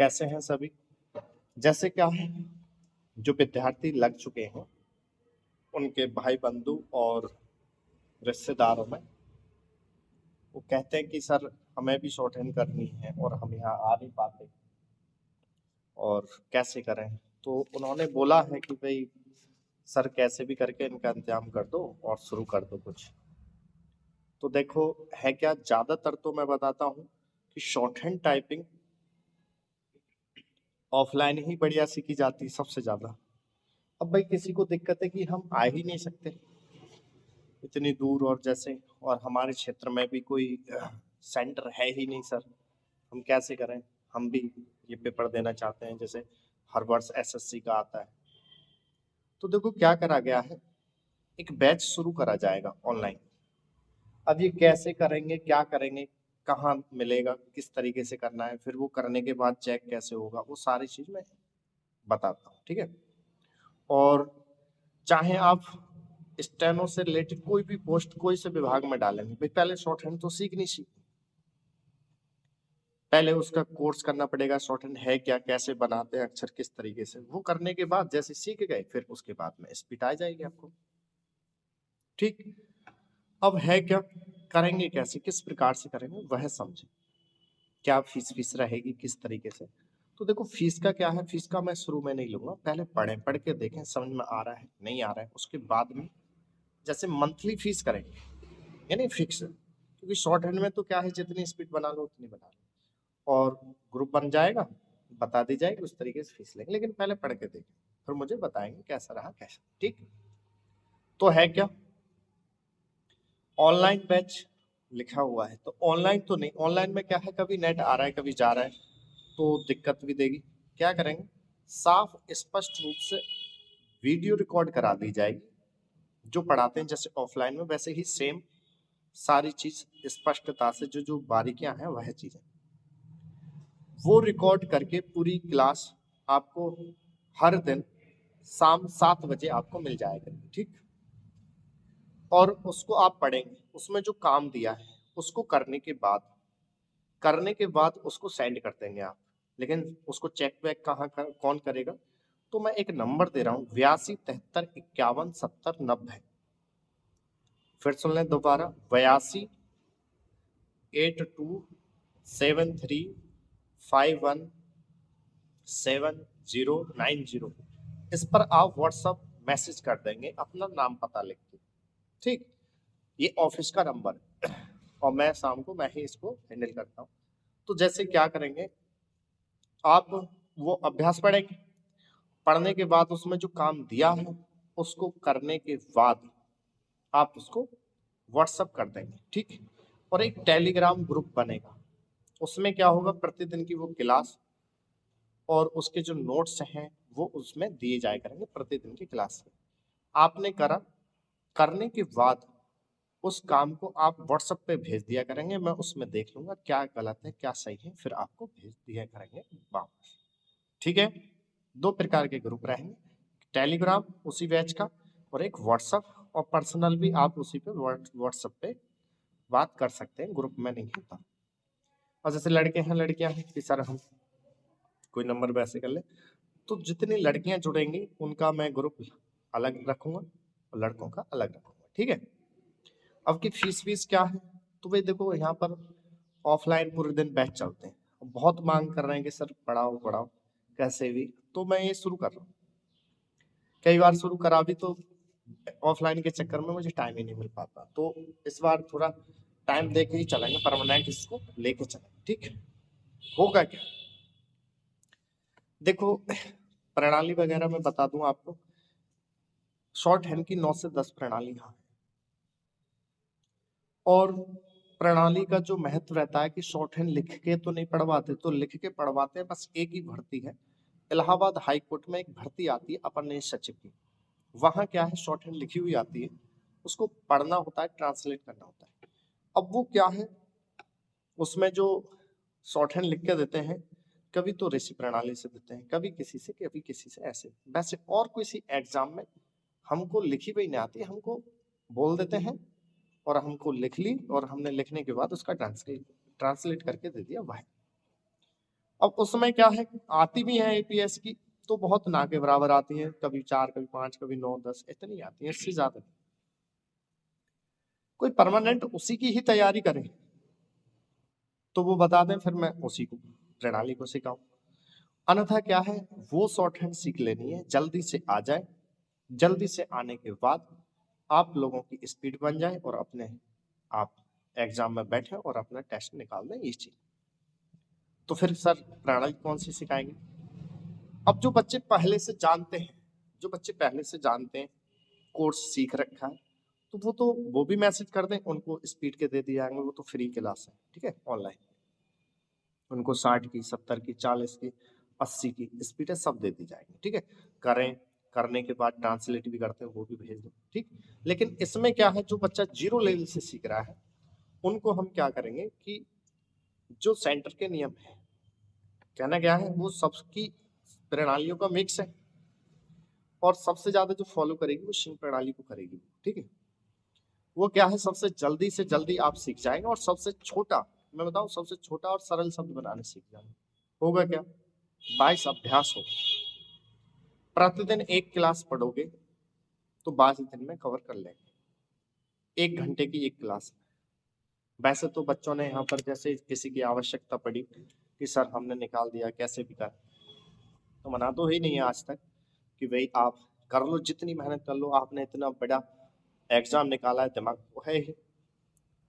कैसे हैं सभी। जैसे क्या है, जो विद्यार्थी लग चुके हैं उनके भाई बंधु और रिश्तेदारों में वो कहते हैं कि सर हमें भी शॉर्ट हैंड करनी है और हम यहाँ आ नहीं पाते और कैसे करें। तो उन्होंने बोला है कि भाई सर कैसे भी करके इनका इंतजाम कर दो और शुरू कर दो कुछ। तो देखो है क्या, ज्यादातर तो मैं बताता हूँ कि शॉर्ट हैंड टाइपिंग ऑफलाइन ही बढ़िया सीखी जाती है सबसे ज्यादा। अब भाई किसी को दिक्कत है कि हम आ ही नहीं सकते इतनी दूर, और जैसे और हमारे क्षेत्र में भी कोई सेंटर है ही नहीं सर, हम कैसे करें। हम भी ये पेपर देना चाहते हैं, जैसे हर वर्ष एसएससी का आता है। तो देखो क्या करा गया है, एक बैच शुरू करा जाएगा ऑनलाइन। अब ये कैसे करेंगे, क्या करेंगे, कहाँ मिलेगा, किस तरीके से करना है, फिर वो करने के बाद चेक कैसे होगा, वो सारी चीज मैं बताता हूँ, ठीक है। और चाहे आप स्टेनो से रिलेटेड कोई भी पोस्ट कोई से विभाग में डालेंगे, भाई पहले शॉर्ट हैंड तो सीखनी चाहिए। पहले उसका कोर्स करना पड़ेगा, शॉर्ट हैंड है क्या, कैसे बनाते हैं अक्षर किस तरीके से, वो करने के बाद जैसे सीख गए फिर उसके बाद में स्पीड आ जाएगी आपको। ठीक, अब है क्या, करेंगे कैसे, किस प्रकार से करेंगे वह समझे। क्या फीस फीस रहेगी किस तरीके से। तो देखो फीस का क्या है, फीस का मैं शुरू में नहीं लूंगा, पहले पढ़ के देखें समझ में आ रहा है नहीं आ रहा है, उसके बाद में जैसे मंथली फीस करेंगे यानी फिक्स। क्योंकि शॉर्ट हैंड में तो क्या है, जितनी स्पीड बना लो उतनी बना लो और ग्रुप बन जाएगा, बता दी जाएगी उस तरीके से फीस लेंगे। लेकिन पहले पढ़ के देखें फिर मुझे बताएंगे कैसा रहा कैसा। ठीक, तो है क्या, ऑनलाइन बैच लिखा हुआ है तो ऑनलाइन तो नहीं, ऑनलाइन में क्या है कभी नेट आ रहा है कभी जा रहा है तो दिक्कत भी देगी। क्या करेंगे, साफ स्पष्ट रूप से वीडियो रिकॉर्ड करा दी जाएगी, जो पढ़ाते हैं जैसे ऑफलाइन में वैसे ही सेम सारी चीज स्पष्टता से, जो जो बारीकियां हैं वह चीजें वो रिकॉर्ड करके पूरी क्लास आपको हर दिन शाम 7 बजे आपको मिल जाएगा। ठीक, और उसको आप पढ़ेंगे, उसमें जो काम दिया है उसको करने के बाद उसको सेंड कर देंगे आप। लेकिन उसको चेक बैक कौन करेगा, तो मैं एक नंबर दे रहा हूँ 82 73 51 70 90। फिर सुन लें दोबारा, 82 73 51 70 90। इस पर आप व्हाट्सअप मैसेज कर देंगे अपना नाम पता लिख के। ठीक, ये ऑफिस का नंबर है और मैं शाम को मैं ही इसको हैंडल करता हूँ। तो जैसे क्या करेंगे, आप वो अभ्यास पढ़ेंगे, पढ़ने के बाद उसमें जो काम दिया है उसको करने के बाद आप उसको व्हाट्सअप कर देंगे। ठीक, और एक टेलीग्राम ग्रुप बनेगा, उसमें क्या होगा प्रतिदिन की वो क्लास और उसके जो नोट्स हैं वो उसमें दिए जाया करेंगे प्रतिदिन की क्लास में। आपने करा, करने के बाद उस काम को आप व्हाट्सएप पे भेज दिया करेंगे, मैं उसमें देख लूंगा क्या गलत है क्या सही है, फिर आपको भेज दिया करेंगे वापस। ठीक है, दो प्रकार के ग्रुप रहेंगे, टेलीग्राम उसी बैच का और एक व्हाट्सएप, और पर्सनल भी आप उसी पे व्हाट्सएप पे बात कर सकते हैं, ग्रुप में नहीं होता। और जैसे लड़के हैं लड़कियां हैं कि सर हम कोई नंबर वैसे कर ले, तो जितनी लड़कियां जुड़ेंगी उनका मैं ग्रुप अलग रखूंगा और लड़कों का अलग रखूंगा। ठीक है, अब की फीस फीस क्या है, तो भाई देखो यहाँ पर ऑफलाइन पूरे दिन बैच चलते हैं, बहुत मांग कर रहे हैं कि सर पढ़ाओ पढ़ाओ कैसे भी, तो मैं ये शुरू कर रहा हूँ। कई बार शुरू करा भी तो ऑफलाइन के चक्कर में मुझे टाइम ही नहीं मिल पाता, तो इस बार थोड़ा टाइम दे के ही चलेंगे, परमानेंट इसको लेके चलेंगे। ठीक, होगा क्या, देखो प्रणाली वगैरह मैं बता दूं आपको, शॉर्ट हैंड की 9 से 10 प्रणाली है। और प्रणाली का जो महत्व रहता है कि शॉर्ट हैंड लिख के तो नहीं पढ़वाते, तो लिख के पढ़वाते हैं, बस एक ही भर्ती है, इलाहाबाद हाई कोर्ट में एक भर्ती आती है अपर न्यायिक सचिव की, वहां क्या है शॉर्ट हैंड लिखी हुई आती है, उसको पढ़ना होता है, ट्रांसलेट करना होता है। अब वो क्या है, उसमें जो शॉर्ट हैंड लिख के देते हैं, कभी तो ऋषि प्रणाली से देते हैं, कभी किसी से ऐसे वैसे, और किसी एग्जाम में हमको लिखी हुई नहीं आती, हमको बोल देते हैं और हमको लिख ली और हमने लिखने के बाद उसका ट्रांसलेट करके दे दिया वह। अब उसमें क्या है, आती भी है एपीएस की तो बहुत ना के बराबर आती है, कभी 4, कभी 5, कभी 9, 10 इतनी आती है, इससे ज्यादा नहीं। कोई परमानेंट उसी की ही तैयारी करे तो वो बता दें, फिर मैं उसी को प्रणाली को सिखाऊं। अन्यथा क्या है, वो शॉर्ट हैंड सीख लेनी है, जल्दी से आ जाए, जल्दी से आने के बाद आप लोगों की स्पीड बन जाए और अपने आप एग्जाम में बैठे और अपना टेस्ट निकाल दें ये चीज। तो फिर सर प्रणाली कौन सी सिखाएंगे? अब जो बच्चे पहले से जानते हैं, जो बच्चे पहले से जानते हैं, कोर्स सीख रखा है, तो वो भी मैसेज कर दें, उनको स्पीड के दे दिए जाएंगे, वो तो फ्री क्लास है, ठीक है, ऑनलाइन। उनको 60 की, 70 की, 40 की, 80 की स्पीड है, सब दे दी जाएगी, ठीक है। करें, करने के बाद ट्रांसलेट भी करते हैं, वो भी भेज दो, ठीक। लेकिन इसमें क्या है, जो बच्चा 0 लेवल से सीख रहा है उनको हम क्या करेंगे कि जो सेंटर के नियम है, कहना क्या है, वो सबकी प्रणालियों का मिक्स है और सबसे ज्यादा जो फॉलो करेगी वो शिंग प्रणाली को करेगी, ठीक है। वो क्या है, सबसे जल्दी से जल्दी आप सीख जाएंगे और सबसे छोटा, मैं बताऊं, सबसे छोटा और सरल शब्द बनाने सीख जाएंगे। होगा क्या, 22 अभ्यास हो, प्रतिदिन एक क्लास पढ़ोगे तो 22 दिन में कवर कर लेंगे, 1 घंटे की एक क्लास। वैसे तो बच्चों ने यहाँ पर जैसे किसी की आवश्यकता पड़ी कि सर हमने निकाल दिया कैसे भी कर, तो मना तो ही नहीं है आज तक कि भाई आप कर लो, जितनी मेहनत कर लो, आपने इतना बड़ा एग्जाम निकाला है, दिमाग तो है ही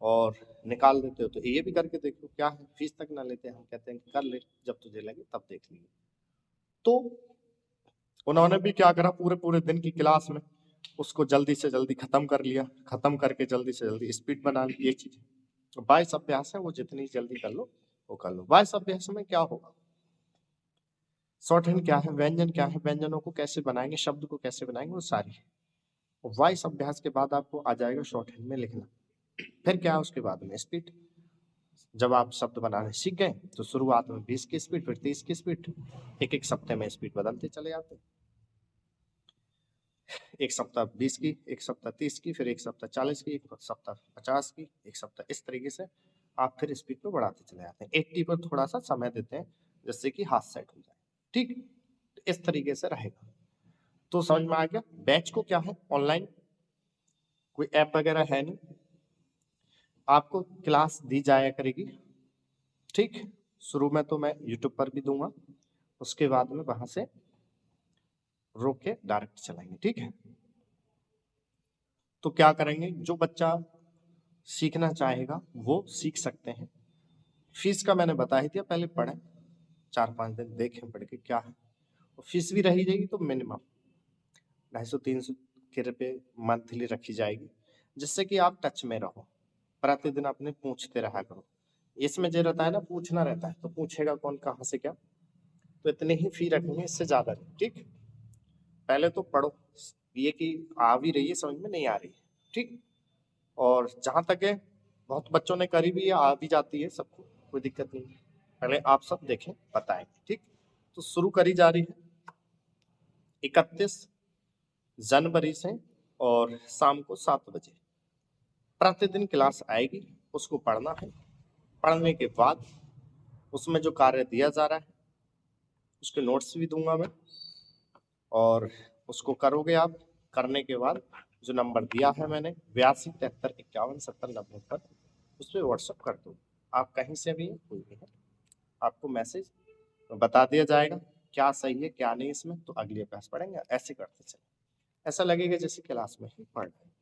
और निकाल देते हो, तो ये भी करके देखो, क्या है, फीस तक ना लेते हैं, हम कहते हैं कि कर ले, जब तुझे लगे तब देख लीजिए। तो उन्होंने भी क्या करा, पूरे पूरे दिन की क्लास में उसको जल्दी से जल्दी खत्म कर लिया, खत्म करके जल्दी से जल्दी स्पीड बना ली, ये चीज। 22 अभ्यास है, वो जितनी जल्दी कर लो वो कर लो। 22 अभ्यास में क्या होगा, शॉर्ट हैंड क्या है, व्यंजन क्या है, व्यंजनों को कैसे बनाएंगे, शब्द को कैसे बनाएंगे, वो सारी। 22 अभ्यास के बाद आपको आ जाएगा शॉर्ट हैंड में लिखना। फिर क्या है उसके बाद में स्पीड। जब आप शब्द बनाने सीख गए तो शुरुआत में 20 की स्पीड, फिर 30 की स्पीड, एक एक सप्ते में स्पीड बदलते चले जाते हैं। एक सप्ताह 20 की, एक सप्ताह 30 की, फिर एक सप्ताह 40 की, एक सप्ताह 50 की, एक सप्ताह, इस तरीके से आप फिर स्पीड को बढ़ाते चले जाते हैं। 80 पर थोड़ा सा समय देते हैं जिससे कि हाथ सेट हो जाए, ठीक। इस तरीके से रहेगा। तो समझ में आ गया। बैच को क्या है, ऑनलाइन कोई ऐप वगैरह है नहीं, आपको क्लास दी जाया करेगी, ठीक। शुरू में तो मैं यूट्यूब पर भी दूंगा, उसके बाद में वहां से रोक के डायरेक्ट चलाएंगे, ठीक है। तो क्या करेंगे, जो बच्चा सीखना चाहेगा वो सीख सकते हैं। फीस का मैंने बता ही दिया, पहले पढ़ें, 4-5 दिन देखें पढ़ के क्या है। और फीस भी रही जाएगी तो मिनिमम 250-300 के रुपये मंथली रखी जाएगी, जिससे कि आप टच में रहो, प्रतिदिन अपने पूछते रहा करो। इसमें जो रहता है ना, पूछना रहता है, तो पूछेगा कौन कहाँ से क्या, तो इतनी ही फी रखेंगे, इससे ज्यादा नहीं, ठीक। पहले तो पढ़ो, ये कि आ भी रही है समझ में, नहीं आ रही है, ठीक। और जहां तक है, बहुत बच्चों ने करी भी है, आ भी जाती है सबको, कोई दिक्कत नहीं है। पहले आप सब देखें, बताएंगे, ठीक। तो शुरू करी जा रही है 31 जनवरी से और शाम को 7 बजे प्रतिदिन क्लास आएगी, उसको पढ़ना है। पढ़ने के बाद उसमें जो कार्य दिया जा रहा है उसके नोट्स भी दूंगा मैं, और उसको करोगे आप। करने के बाद जो नंबर दिया है मैंने 82 73 51 70 90 पर, उस पर व्हाट्सअप कर दो। आप कहीं से भी हैं, कोई भी है, आपको मैसेज बता दिया जाएगा क्या सही है क्या नहीं इसमें, तो अगली अभ्यास पढ़ेंगे, ऐसे करते चले। ऐसा लगेगा जैसे क्लास में ही पढ़ रहे हैं।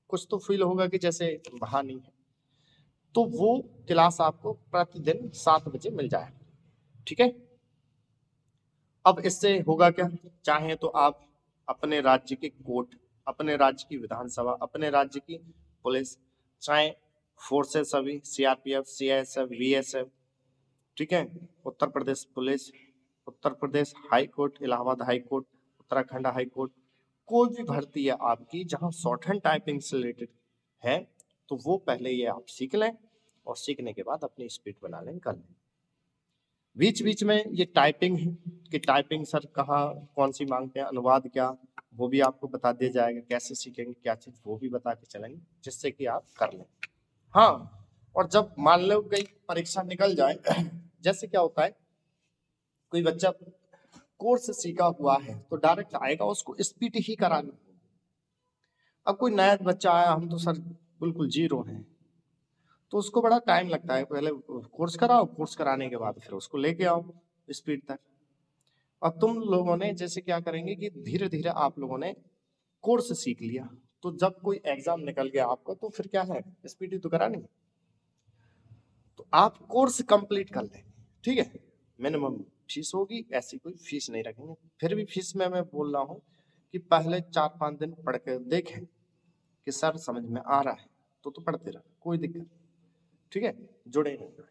कुछ तो फील होगा कि जैसे वहां नहीं है। तो वो क्लास आपको प्रतिदिन 7 बजे मिल जाएगा, ठीक है। अब इससे होगा क्या, चाहे तो आप अपने राज्य के कोर्ट, अपने राज्य की विधानसभा, अपने राज्य की पुलिस, चाहे फोर्सेस सभी, सीआरपीएफ, सीआईएसएफ, बीएसएफ, ठीक है, Uttar Pradesh police, Uttar Pradesh high court, Allahabad high court, Uttarakhand high court, कोई भी भर्ती है आपकी जहां शॉर्ट हैंड टाइपिंग से रिलेटेड है, तो वो पहले ये आप सीख लें और सीखने के बाद अपनी स्पीड बना लें, कर लें। बीच बीच में ये टाइपिंग कि टाइपिंग सर कहाँ कौन सी मांगते हैं, अनुवाद क्या, वो भी आपको बता दिया जाएगा, कैसे सीखेंगे क्या चीज, वो भी बता के चलेंगे, जिससे कि आप कर लें। हाँ, और जब मान लो कहीं परीक्षा निकल जाए जैसे क्या होता है, कोई बच्चा कोर्स सीखा हुआ है तो डायरेक्ट आएगा, उसको स्पीड ही करानी। अब कोई नया बच्चा आया, हम तो सर बिल्कुल जीरो हैं, तो उसको बड़ा टाइम लगता है, पहले कोर्स कराओ, कोर्स कराने के बाद फिर उसको लेके आओ स्पीड तक। और तुम लोगों ने जैसे क्या करेंगे कि धीरे धीरे आप लोगों ने कोर्स सीख लिया, तो जब कोई एग्जाम निकल गया आपका, तो फिर क्या है, स्पीड ही तो करानी है। तो आप कोर्स कंप्लीट कर लेंगे, ठीक है। मिनिमम फीस होगी, ऐसी कोई फीस नहीं रखेंगे। फिर भी फीस में मैं बोल रहा हूँ कि पहले 4-5 दिन पढ़ के देखें कि सर समझ में आ रहा है, तो पढ़ते रहो, कोई दिक्कत नहीं, ठीक है। जुड़े नहीं जुड़े,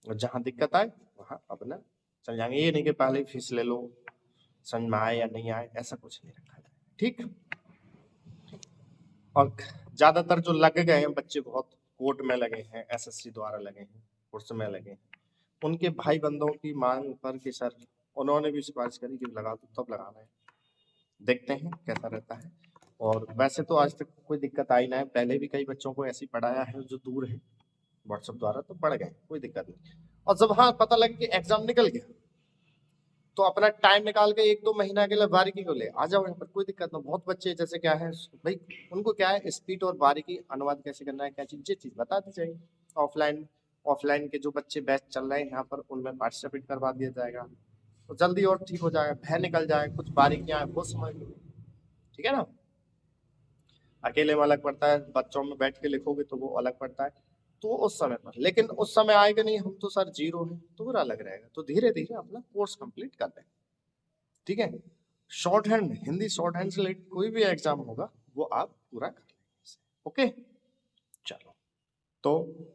और जहाँ दिक्कत आए वहाँ अपना चल जाएंगे। ये नहीं कि पहले ही फीस ले लो, समझ में आए या नहीं आए, ऐसा कुछ नहीं रखा जाए, ठीक। और ज्यादातर जो लग गए हैं बच्चे, बहुत कोर्ट में लगे हैं, एसएससी द्वारा लगे हैं, कोर्स में लगे हैं, उनके भाई बंधुओं की मांग पर कि सर उन्होंने भी सिफारिश करी कि लगा दो, तब लगाना है। देखते हैं कैसा रहता है। और वैसे तो आज तक कोई दिक्कत आई ना है, पहले भी कई बच्चों को ऐसी पढ़ाया है जो दूर है, व्हाट्सएप द्वारा, तो पढ़ गए, कोई दिक्कत नहीं। और जब हाँ पता लग कि एग्जाम निकल गया, तो अपना टाइम निकाल के 1-2 महीना के लिए बारीकी को ले आ जाओ यहाँ पर, कोई दिक्कत नहीं। बहुत बच्चे जैसे क्या है भाई, उनको क्या है, स्पीड और बारीकी अनुवाद कैसे करना है, क्या चीज, ये चीज बता दी जाएगी। ऑफलाइन के जो बच्चे बैच चल रहे हैं यहाँ पर, उनमें पार्टिसिपेट करवा दिया जाएगा, तो जल्दी और ठीक हो जाएगा, भय निकल जाए, कुछ बारीकियां वो समझ लो, ठीक है ना। अकेले में अलग पड़ता है, बच्चों में बैठ के लिखोगे तो वो अलग पड़ता है, तो उस समय पर, लेकिन उस समय आएगा नहीं, हम तो सर जीरो है, तो बुरा अलग रहेगा। तो धीरे धीरे अपना कोर्स कंप्लीट कर लें, ठीक है। Short hand, Hindi short hand से रिलेटेड कोई भी एग्जाम होगा वो आप पूरा कर लेंगे, ओके। चलो, तो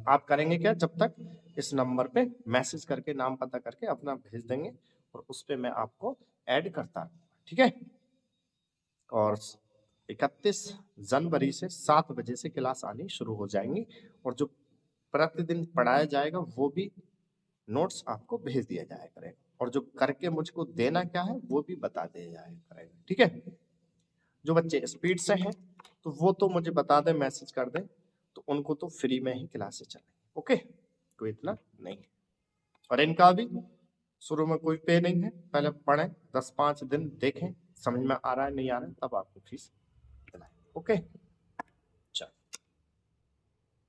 आप करेंगे क्या, जब तक इस नंबर पे मैसेज करके नाम पता करके अपना भेज देंगे, और उस पे मैं आपको ऐड करता हूँ, ठीक है। और 31 जनवरी से 7 बजे से क्लास आनी शुरू हो जाएंगी, और जो प्रतिदिन पढ़ाया जाएगा वो भी नोट्स आपको भेज दिया जाया करेगा, और जो करके मुझको देना क्या है वो भी बता दिया जाया करेगा, ठीक है। जो बच्चे स्पीड से हैं तो वो तो मुझे बता दें, मैसेज कर दें, तो उनको तो फ्री में ही क्लासेस चलेंगी, ओके, कोई इतना नहीं है। और इनका भी शुरू में कोई पे नहीं है, पहले पढ़ें, 10-5 दिन देखें, समझ में आ रहा है नहीं आ रहा है, तब आपको फीस दिलाएं, ओके।